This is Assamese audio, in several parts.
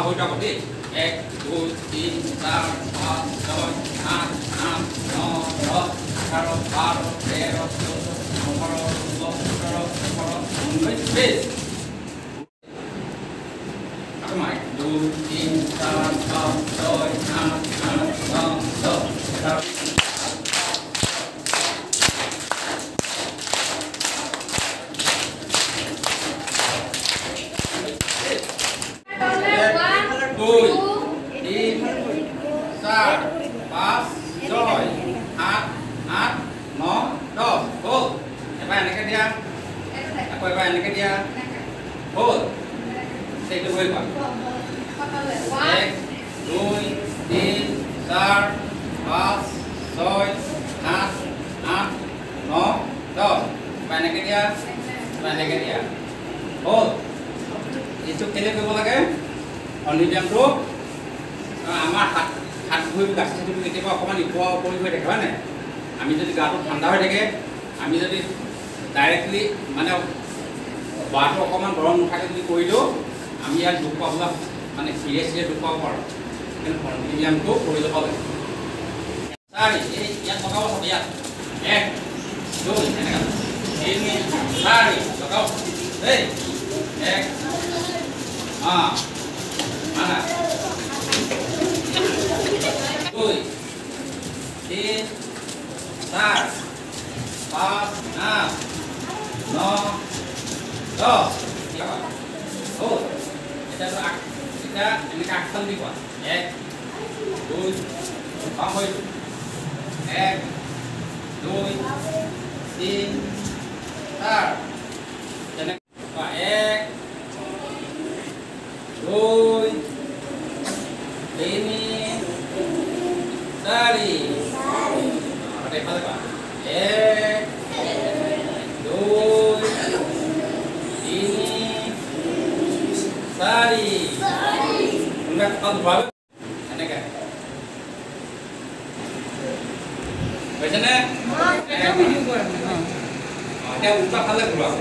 হৈ থাকক দেই 1 2 3 4 5 6 7 8 9 10 11 12 13 14 15 16 17 18 19 20 Mai 2 3 4 5 6 8 9 10 itu kele কৰিব লাগে অনিব্যায়ামটো আমাৰ হাত ভৰি গাছি যদি কেতিয়াবা অকমান ইপোৱা উপৰি হৈ থাকে হয় নাই আমি যদি গাটো ঠাণ্ডা হৈ থাকে আমি যদি ডাইৰেক্টলি মানে বাটো অকমান গৰম নুঠাকে যদি কৰি দিওঁ আমি ইয়াত দুখ পাবলৈ মানে সিৰিয়াছলি দুখ পাব পাৰোঁ কিন্তু অনিব্যায়ামটো কৰি ল'ব লাগে চাৰি এই ইয়াত লগাব সব ইয়াত 1 2 এনেকৈ 3 4 লগাও এই 1 mana 2 3 4 5 6 9 10 oh kita ini kakak di kuat 1 2 3 1 2 3 4 jadi 1 2 ini dari pakai apa Pak 2 ini dari enggak kalau baru ini kan bacanya ada ucap hal keluar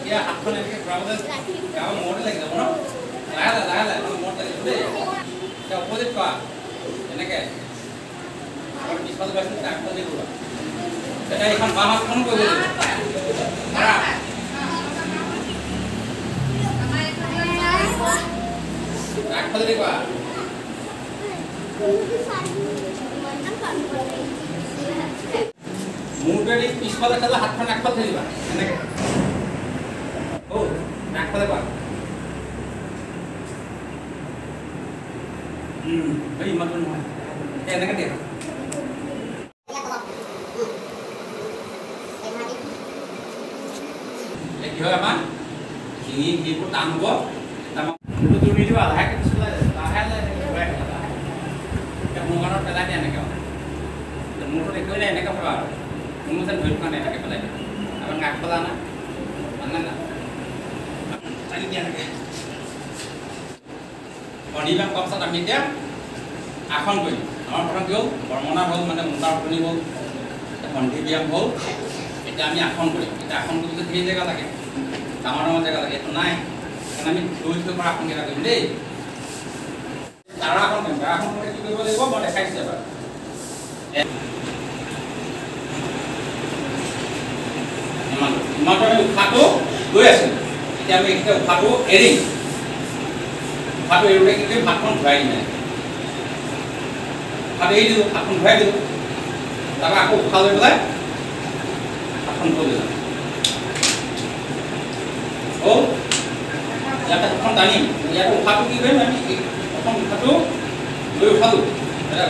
ya aku nanti berapa kau model lagi dong no lah model itu deh kau opposite pak ini kayak kalau misal bahasa tak apa deh gua jadi ikan bahas pun gua dulu marah tak apa deh gua muda di misal adalah hati nak apa deh pak ini kayak oh, nak apa Pak? Bayi makan mana? Enak kan dia? Kira apa? Ini pun tangguh. Itu tu ni juga lah. Kita sudah tahan lah. Kita mungkin orang pelajari anak kau. Dan mungkin mereka ni anak kau berapa? Mungkin berbukan anak kau pelajari. Apa ngak pelana? Mana nak? অনিব্যায়াম কৰাৰ পাছত আমি এতিয়া আসন কৰিম আমাৰ প্ৰথম কি হ'ল বৰ্মনা হ'ল মানে মোটাৰ ওকণি হ'ল সন্ধি ব্যায়াম হ'ল এতিয়া আমি আসন কৰিম এতিয়া আসন কৰিবলৈ ধেৰ জেগা লাগে ডাঙৰ ডাঙৰ জেগা লাগে এইটো নাই সেইকাৰণে আমি দৈ থৈ পৰা আসনকেইটা কৰিম দেই তাৰাসন কৰিম তাৰাসন কৰি কি কৰিব লাগিব মই দেখাইছোঁ এবাৰ ইমানটো আমি উশাহটো লৈ আছিলোঁ এতিয়া আমি এতিয়া উশাহটো এৰিম উশাহটো এৰোঁতে কি কৰিম হাতখন ঘূৰাই দিম উশাহটো এৰি দিলোঁ হাতখন ঘূৰাই দিলোঁ তাৰপৰা আকৌ উশাহ লৈ পেলাই হাতখন থৈ দিলোঁ হ'ল ইয়াতে হাতখন টানিম ইয়াতে উশাহটো কি কৰিম আমি প্ৰথম উশাহটো লৈ উঠালোঁ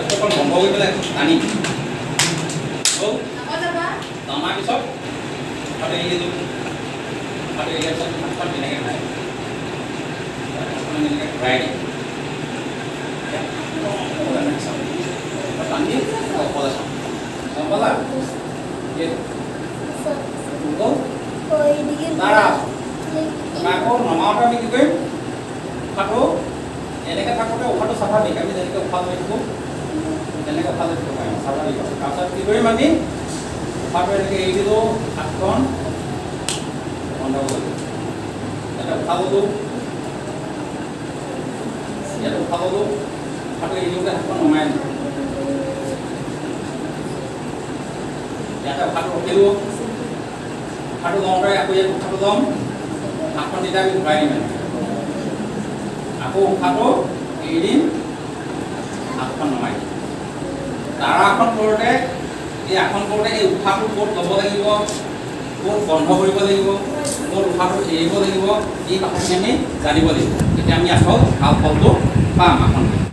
উশাহখন বন্ধ কৰি পেলাই টানিম হ'ল টানাৰ পিছত উশাহটো এৰি দিলোঁ ushahটো এৰি দিয়াৰ পিছত হাতখন তেনেকৈ ঘূৰাই ঘূৰাই দিম টানি অকলে চাওঁ গম পালা আকৌ নমাওঁতে আমি কি কৰিম উশাহটো এনেকৈ থাকোঁতে উশাহটো স্বাভাৱিক আমি যেনেকৈ উশাহ লৈ থাকোঁ তেনেকৈ উশাহ লৈ থাকিব পাৰিম স্বাভাৱিক। তাৰপিছত কি কৰিম আমি উশাহটো এনেকৈ এৰি দিলোঁ, হাতখন বন্ধ কৰিলোঁ। ইয়াতে উশাহ ল'লোঁ, ইয়াতে উশাহ ল'লোঁ, উশাহটো এৰি দিওঁতে হাতখন নমাই আনিলোঁ। ইয়াতে উশাহটো ৰখিলোঁ, উশাহটো লওঁতে আকৌ ইয়াত উশাহটো ল'ম, হাতখন তেতিয়া আমি ঘূৰাই দিম। আকৌ উশাহটো এৰি দিম, হাতখন নমাই দিম। তাৰাসন কৰোঁতে এই আসন কৰোঁতে এই উশাহটো ক'ত ল'ব লাগিব, ক'ত বন্ধ কৰিব লাগিব, ক'ত উশাহটো এৰিব লাগিব, এই কথাখিনি আমি জানিব লাগিব। তেতিয়া আমি আচল ভাল ফলটো পাম আসন।